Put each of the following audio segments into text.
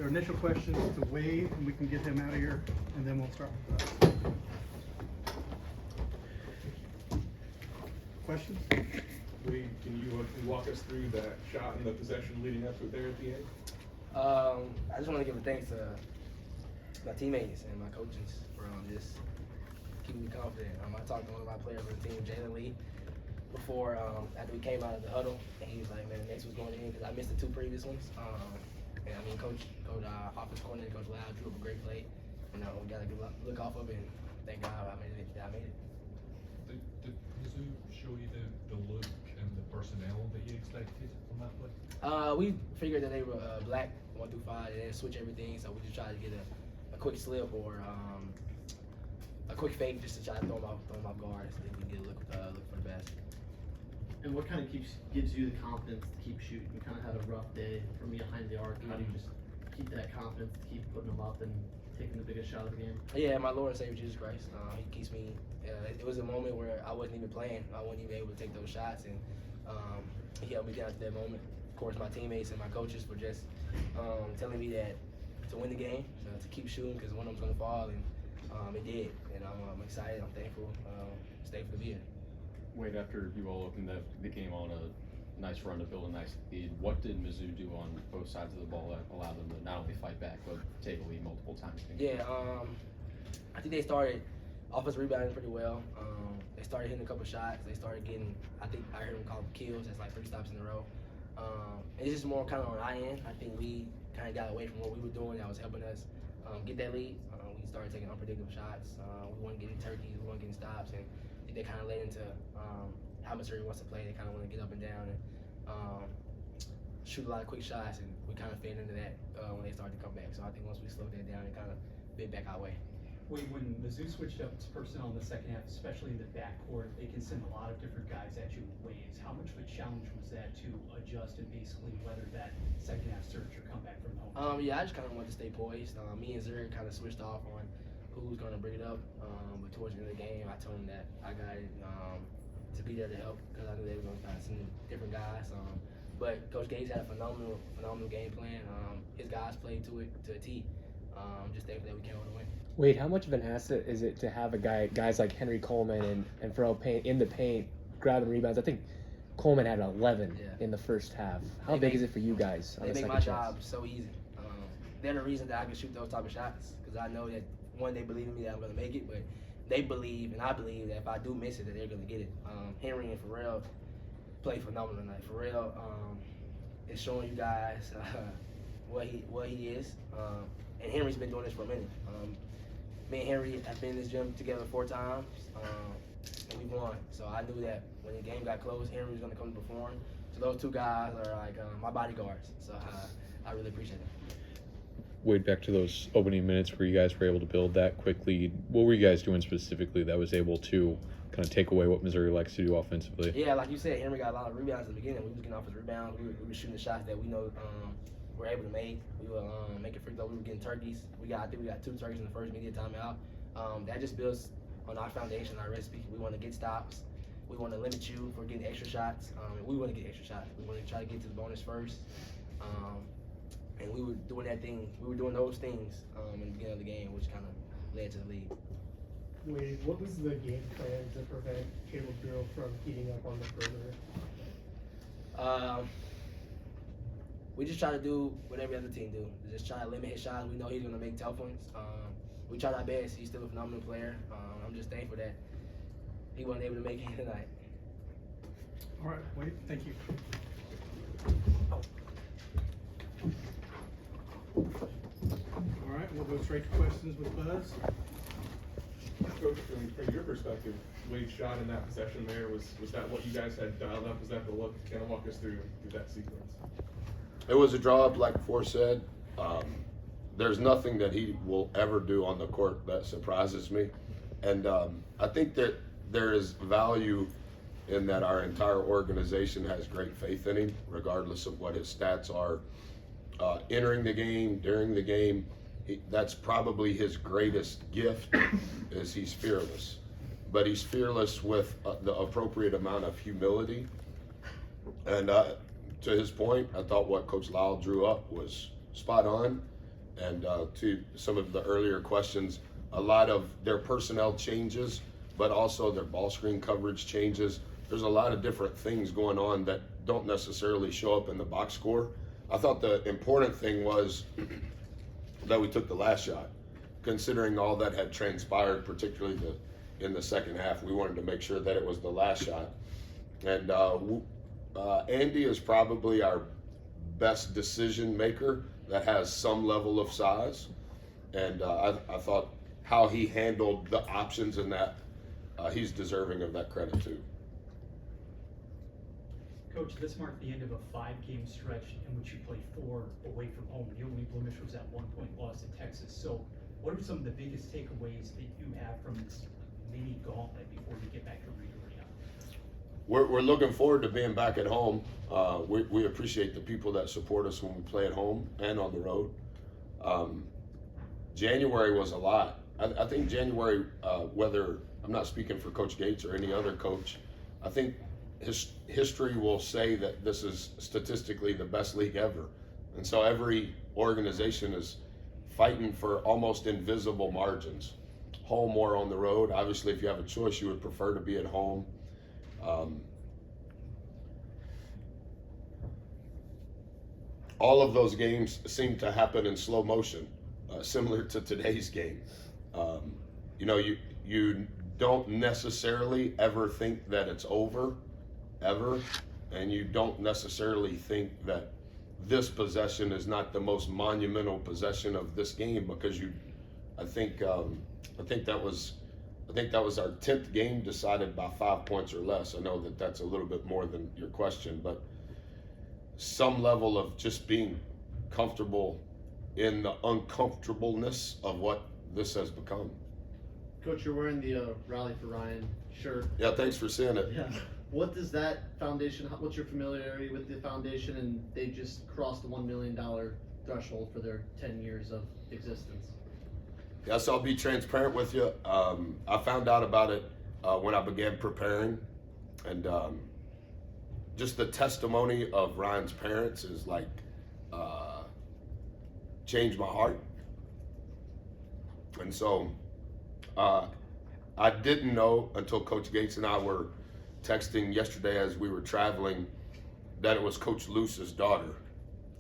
Our initial questions to Wade, and we can get him out of here, and then we'll start with that. Questions? Wade, can you walk us through that shot and the possession leading up to it there at the end? I just want to give a thanks to my teammates and my coaches for just keeping me confident. I talked to one of my players on the team, Jalen Lee, before after we came out of the huddle, and he was like, "Man, the next was going in," because I missed the two previous ones. And I mean, Coach offense coordinator, Coach Loud, drew up a great play. We got a good look off of it, and thank God I made it. Did Mizzou show you the look and the personnel that you expected from that play? We figured that they were black 1 through 5, and then switch everything. So we just tried to get a quick slip or a quick fake just to try to throw them off guard so they can get a look for the basket. And what kind of gives you the confidence to keep shooting? You kind of had a rough day from behind the arc. How do you just keep that confidence to keep putting them up and taking the biggest shot of the game? Yeah, my Lord and Savior Jesus Christ. He keeps me. It was a moment where I wasn't even playing. I wasn't even able to take those shots, and he helped me down to that moment. Of course, my teammates and my coaches were just telling me that to win the game, to keep shooting because one of them's going to fall, and it did. And I'm excited. I'm thankful. Thankful to be here. Wade, after you all opened the game on a nice run to build a nice lead, what did Mizzou do on both sides of the ball that allowed them to not only fight back but take a lead multiple times? Yeah, I think they started offensive rebounding pretty well. They started hitting a couple shots. They started getting, I think I heard them call them kills. That's like 3 stops in a row. It's just more kind of on our end. I think we kind of got away from what we were doing that was helping us get that lead. We started taking unpredictable shots. We weren't getting turkeys. We weren't getting stops, and I think they kind of led into how Missouri wants to play. They kind of want to get up and down and shoot a lot of quick shots, and we kind of fed into that when they started to come back. So I think once we slowed that down, it kind of bit back our way. When Mizzou switched up its personnel in the second half, especially in the backcourt, they can send a lot of different guys at you in waves. How much of a challenge was that to adjust and basically weather that second half surge or comeback from home? Yeah, I just kind of wanted to stay poised. Me and Zuri kind of switched off on who was going to bring it up. But towards the end of the game, I told him that I got it to be there to help because I knew they were going to kind of send different guys. But Coach Gates had a phenomenal game plan. His guys played to a T. I'm just thankful that we came out to win. Wade, how much of an asset is it to have guys like Henry Coleman and Pharrell Payne in the paint, grabbing rebounds? I think Coleman had 11 in the first half. How big is it for you guys? They make my job so easy. They're the reason that I can shoot those type of shots because I know that, one, they believe in me that I'm going to make it, but they believe, and I believe that if I do miss it, that they're going to get it. Henry and Pharrell play phenomenal tonight. Pharrell is showing you guys what he is, and Henry's been doing this for a minute. Me and Henry have been in this gym together 4 times, and we won. So I knew that when the game got close, Henry was going to come to perform. So those 2 guys are like my bodyguards. So I really appreciate it. Wade, back to those opening minutes where you guys were able to build that quick lead. What were you guys doing specifically that was able to kind of take away what Missouri likes to do offensively? Yeah, like you said, Henry got a lot of rebounds at the beginning. We was getting off his rebounds. We were shooting the shots that we know we're able to make. We were making free throws. We were getting turkeys. I think we got 2 turkeys in the first media timeout. That just builds on our foundation, our recipe. We want to get stops. We want to limit you for getting extra shots. We want to get extra shots. We want to try to get to the bonus first. And we were doing that thing. We were doing those things in the beginning of the game, which kind of led to the lead. Wade, what was the game plan to prevent Caleb Bureau from heating up on the perimeter? We just try to do what every other team do. Just try to limit his shots. We know he's going to make tough ones. We tried our best. He's still a phenomenal player. I'm just thankful that he wasn't able to make it tonight. All right, Wade, thank you. All right, we'll go straight to questions with Buzz. Coach, from your perspective, Wade's shot in that possession there, was that what you guys had dialed up? Was that the look? Kind of walk us through that sequence? It was a draw up, like before said. There's nothing that he will ever do on the court that surprises me. And I think that there is value in that our entire organization has great faith in him, regardless of what his stats are. Entering the game, during the game, that's probably his greatest gift, is he's fearless. But he's fearless with the appropriate amount of humility. And to his point, I thought what Coach Lyle drew up was spot on. And to some of the earlier questions, a lot of their personnel changes, but also their ball screen coverage changes. There's a lot of different things going on that don't necessarily show up in the box score. I thought the important thing was that we took the last shot. Considering all that had transpired, particularly in the second half, we wanted to make sure that it was the last shot. And Andy is probably our best decision maker that has some level of size. And I thought how he handled the options in that, he's deserving of that credit too. Coach, this marked the end of a 5-game stretch in which you played 4 away from home. The only blemish was that 1-point loss to Texas. So what are some of the biggest takeaways that you have from this mini gauntlet before you get back to Reed Arena? We're looking forward to being back at home. We appreciate the people that support us when we play at home and on the road. January was a lot. I think January, whether I'm not speaking for Coach Gates or any other coach, I think history will say that this is statistically the best league ever. And so every organization is fighting for almost invisible margins, home or on the road. Obviously, if you have a choice, you would prefer to be at home. All of those games seem to happen in slow motion, similar to today's game. You don't necessarily ever think that it's over, ever, and you don't necessarily think that this possession is not the most monumental possession of this game, because I think that was our 10th game decided by 5 points or less. I know that that's a little bit more than your question, but some level of just being comfortable in the uncomfortableness of what this has become. Coach, you're wearing the Rally for Ryan shirt. Yeah, thanks for seeing it. Yeah. What does that foundation, what's your familiarity with the foundation? And they just crossed the $1 million threshold for their 10 years of existence. Yes, I'll be transparent with you. I found out about it when I began preparing, and just the testimony of Ryan's parents is like changed my heart. And so I didn't know until Coach Gates and I were texting yesterday as we were traveling that it was Coach Luce's daughter.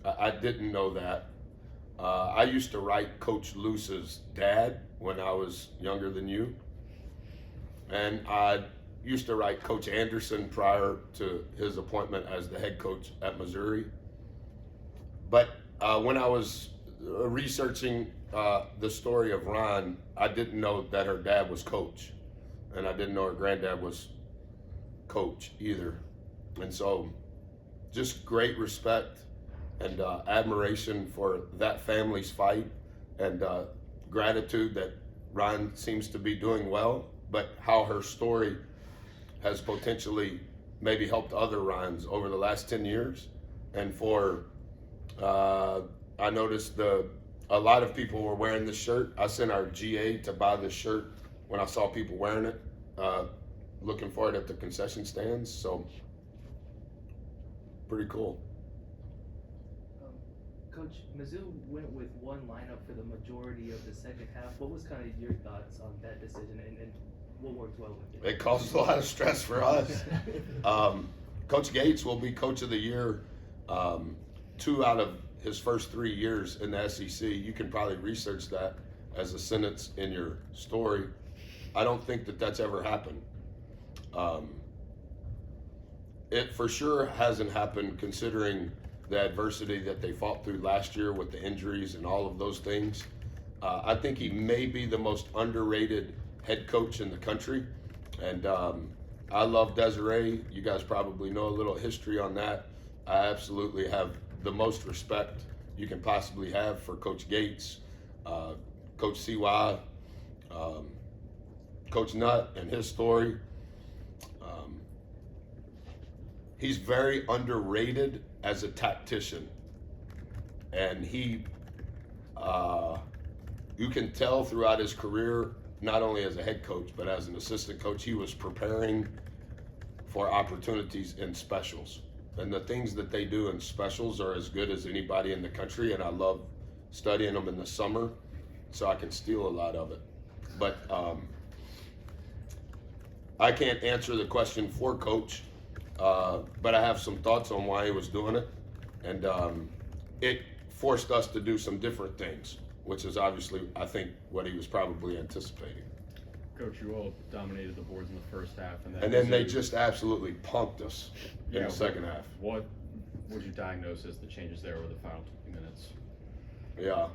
I didn't know that. I used to write Coach Luce's dad when I was younger than you. And I used to write Coach Anderson prior to his appointment as the head coach at Missouri. But when I was researching the story of Ron, I didn't know that her dad was coach. And I didn't know her granddad was coach either. And so just great respect and admiration for that family's fight, and gratitude that Ryan seems to be doing well, but how her story has potentially maybe helped other Ryans over the last 10 years. And for, I noticed a lot of people were wearing this shirt. I sent our GA to buy this shirt when I saw people wearing it, looking for it at the concession stands. So pretty cool. Coach, Mizzou went with one lineup for the majority of the second half. What was kind of your thoughts on that decision, and what worked well with it? It caused a lot of stress for us. Coach Gates will be Coach of the Year 2 out of his first 3 years in the SEC. You can probably research that as a sentence in your story. I don't think that that's ever happened. It for sure hasn't happened considering the adversity that they fought through last year with the injuries and all of those things. I think he may be the most underrated head coach in the country. And I love Desiree. You guys probably know a little history on that. I absolutely have the most respect you can possibly have for Coach Gates, Coach CY, Coach Nutt and his story. He's very underrated as a tactician, and he, you can tell throughout his career, not only as a head coach, but as an assistant coach, he was preparing for opportunities in specials. And the things that they do in specials are as good as anybody in the country, and I love studying them in the summer so I can steal a lot of it. But I can't answer the question for Coach, but I have some thoughts on why he was doing it. And it forced us to do some different things, which is obviously, I think, what he was probably anticipating. Coach, you all dominated the boards in the first half, And then they just absolutely punked us in Yeah, the second half. What would you diagnose as the changes there over the final 20 minutes? Yeah,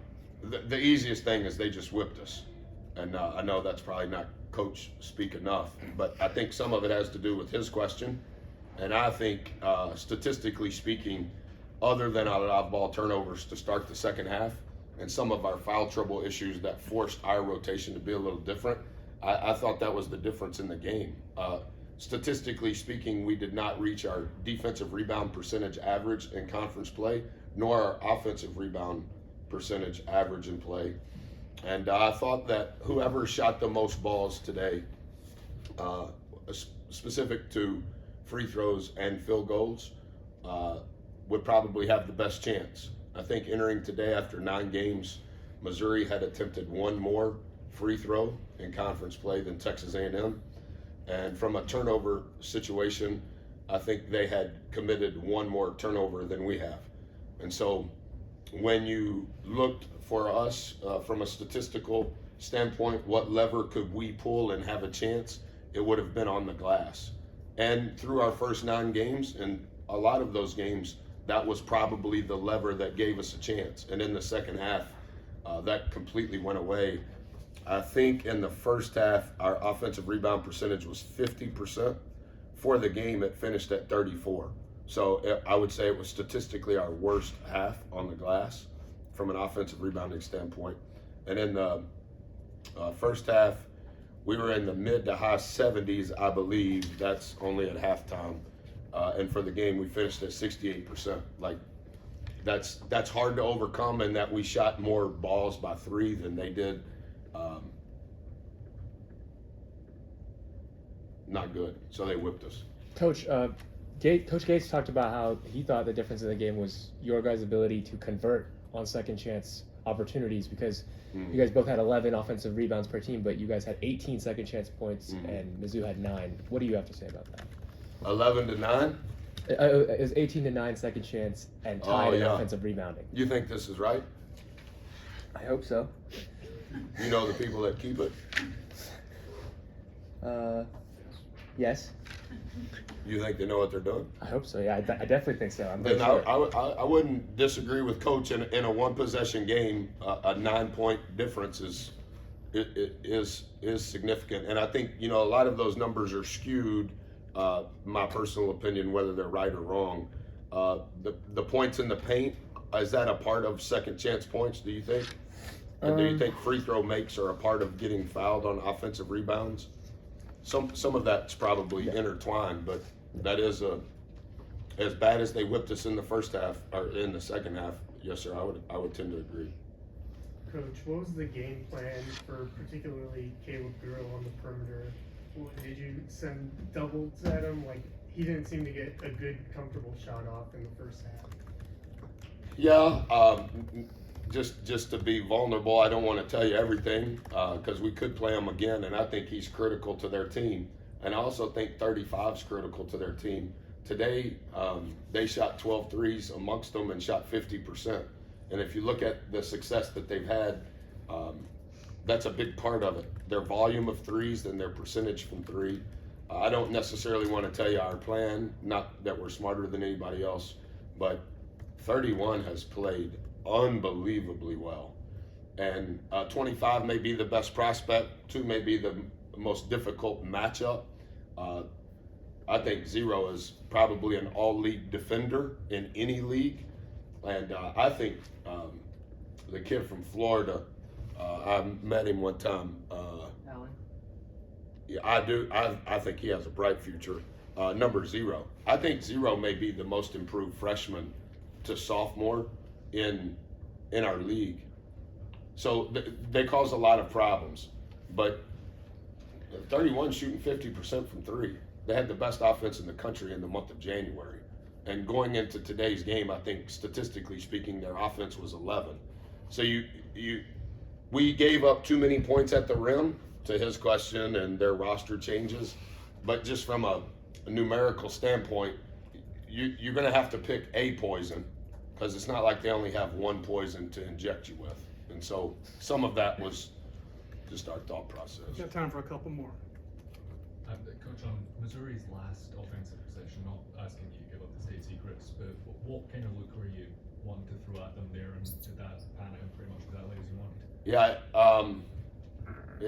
the easiest thing is they just whipped us. And I know that's probably not Coach speak enough, but I think some of it has to do with his question. And I think statistically speaking, other than our off-ball turnovers to start the second half and some of our foul trouble issues that forced our rotation to be a little different, I thought that was the difference in the game. Statistically speaking, we did not reach our defensive rebound percentage average in conference play, nor our offensive rebound percentage average in play. And I thought that whoever shot the most balls today, specific to free throws and field goals, would probably have the best chance. I think entering today after 9 games, Missouri had attempted 1 more free throw in conference play than Texas A&M. And from a turnover situation, I think they had committed 1 more turnover than we have. And so when you looked for us from a statistical standpoint, what lever could we pull and have a chance, it would have been on the glass. And through our first 9 games, and a lot of those games, that was probably the lever that gave us a chance. And in the second half, that completely went away. I think in the first half, our offensive rebound percentage was 50%. For the game, it finished at 34. So I would say it was statistically our worst half on the glass from an offensive rebounding standpoint. And in the first half, we were in the mid to high 70s, I believe. That's only at halftime. And for the game, we finished at 68%. Like, that's hard to overcome, and that we shot more balls by 3 than they did. Not good. So they whipped us. Coach, Coach Gates talked about how he thought the difference in the game was your guys' ability to convert on second chance opportunities, because you guys both had 11 offensive rebounds per team, but you guys had 18 second chance points and Mizzou had 9. What do you have to say about that? 11 to 9? It was 18 to 9 second chance and tied in offensive rebounding. You think this is right? I hope so. You know the people that keep it. Yes. You think they know what they're doing? I hope so. Yeah, I definitely think so. I'm Then sure. I wouldn't disagree with Coach in a 1-possession game. A 9-point difference is significant, and I think a lot of those numbers are skewed. My personal opinion, whether they're right or wrong. The points in the paint, is that a part of second chance points? Do you think? And do you think free throw makes are a part of getting fouled on offensive rebounds? Some of that's probably intertwined, but that is as bad as they whipped us in the first half or in the second half. Yes, sir. I would tend to agree. Coach, what was the game plan for particularly Caleb Bureau on the perimeter? Did you send doubles at him? Like, he didn't seem to get a good, comfortable shot off in the first half. Yeah, just to be vulnerable, I don't want to tell you everything because we could play him again, and I think he's critical to their team. And I also think 35 is critical to their team. Today, they shot 12 threes amongst them and shot 50%. And if you look at the success that they've had, that's a big part of it. Their volume of threes and their percentage from 3. I don't necessarily want to tell you our plan, not that we're smarter than anybody else, but 31 has played unbelievably well. And 25 may be the best prospect, 2 may be the most difficult matchup. I think 0 is probably an all-league defender in any league. And I think the kid from Florida, I met him one time. Allen? Yeah, I do. I think he has a bright future. Number 0. I think 0 may be the most improved freshman to sophomore in our league. So they cause a lot of problems. But 31 shooting 50% from 3. They had the best offense in the country in the month of January. And going into today's game, I think statistically speaking, their offense was 11. So we gave up too many points at the rim, to his question, and their roster changes. But just from a numerical standpoint, you're going to have to pick a poison, because it's not like they only have one poison to inject you with. And so some of that was just our thought process. We've got time for a couple more. Coach, on Missouri's last offensive possession, not asking you to give up the state secrets, but what kind of look were you wanting to throw at them there, and did that pan out pretty much exactly as you wanted? Yeah,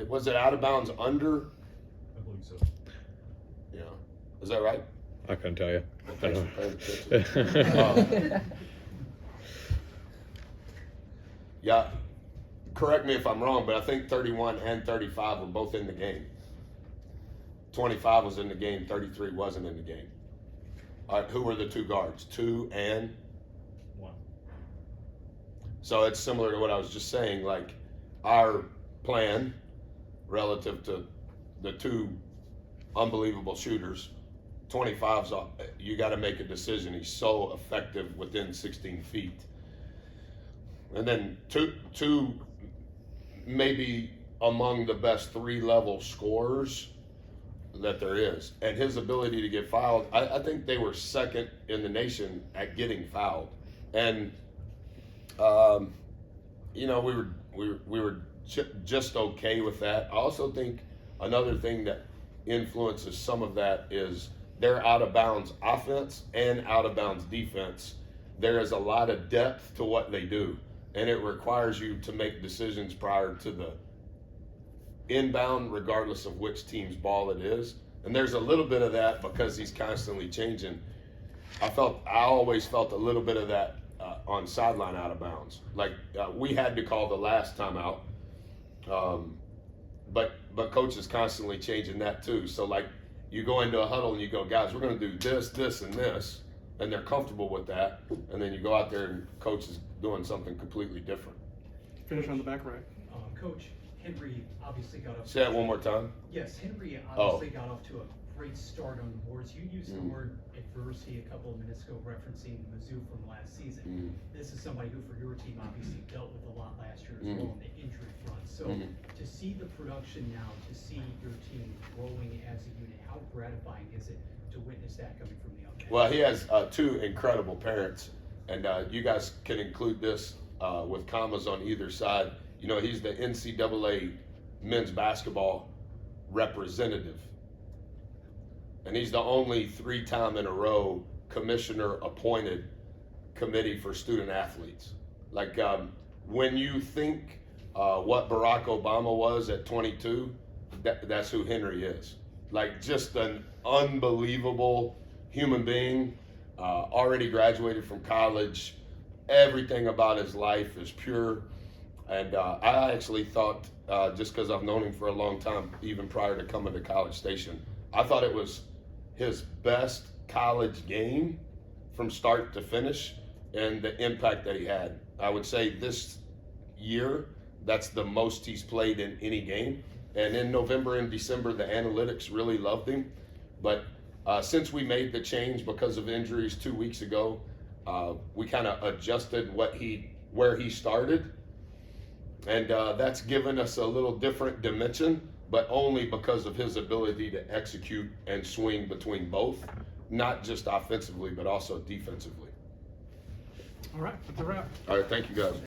was it out of bounds under? I believe so. Yeah. Is that right? I couldn't tell you. I Thanks don't for paying attention. Yeah, correct me if I'm wrong, but I think 31 and 35 were both in the game. 25 was in the game, 33 wasn't in the game. All right, who were the two guards? 2 and 1. So it's similar to what I was just saying, like our plan relative to the two unbelievable shooters. 25's off. You got to make a decision. He's so effective within 16 feet. And then two maybe among the best 3-level scorers that there is. And his ability to get fouled, I think they were second in the nation at getting fouled. And you know, we were just okay with that. I also think another thing that influences some of that is their out of bounds offense and out of bounds defense. There is a lot of depth to what they do, and it requires you to make decisions prior to the inbound, regardless of which team's ball it is. And there's a little bit of that because he's constantly changing. I always felt a little bit of that on sideline out of bounds. Like we had to call the last timeout, but coach is constantly changing that too. So like you go into a huddle and you go, guys, we're going to do this, this, and this, and they're comfortable with that. And then you go out there and coach is doing something completely different. Finish on the back right. Coach, Henry obviously got off. Say that one more time. Yes, Henry obviously got off to a great start on the boards. You used the word adversity a couple of minutes ago, referencing Mizzou from last season. This is somebody who, for your team, obviously dealt with a lot last year as well on the injury front. So to see the production now, to see your team growing as a unit, how gratifying is it to witness that coming from the young man? Well, he has 2 incredible parents, and you guys can include this with commas on either side. You know, he's the NCAA men's basketball representative. And he's the only 3-time in a row commissioner appointed committee for student athletes. Like when you think what Barack Obama was at 22, that's who Henry is. Like just an unbelievable human being, already graduated from college. Everything about his life is pure. And I actually thought, just because I've known him for a long time, even prior to coming to College Station, I thought it was his best college game from start to finish and the impact that he had. I would say this year, that's the most he's played in any game. And in November and December, the analytics really loved him. But since we made the change because of injuries 2 weeks ago, we kind of adjusted where he started. And that's given us a little different dimension, but only because of his ability to execute and swing between both, not just offensively, but also defensively. All right, that's a wrap. All right, thank you guys.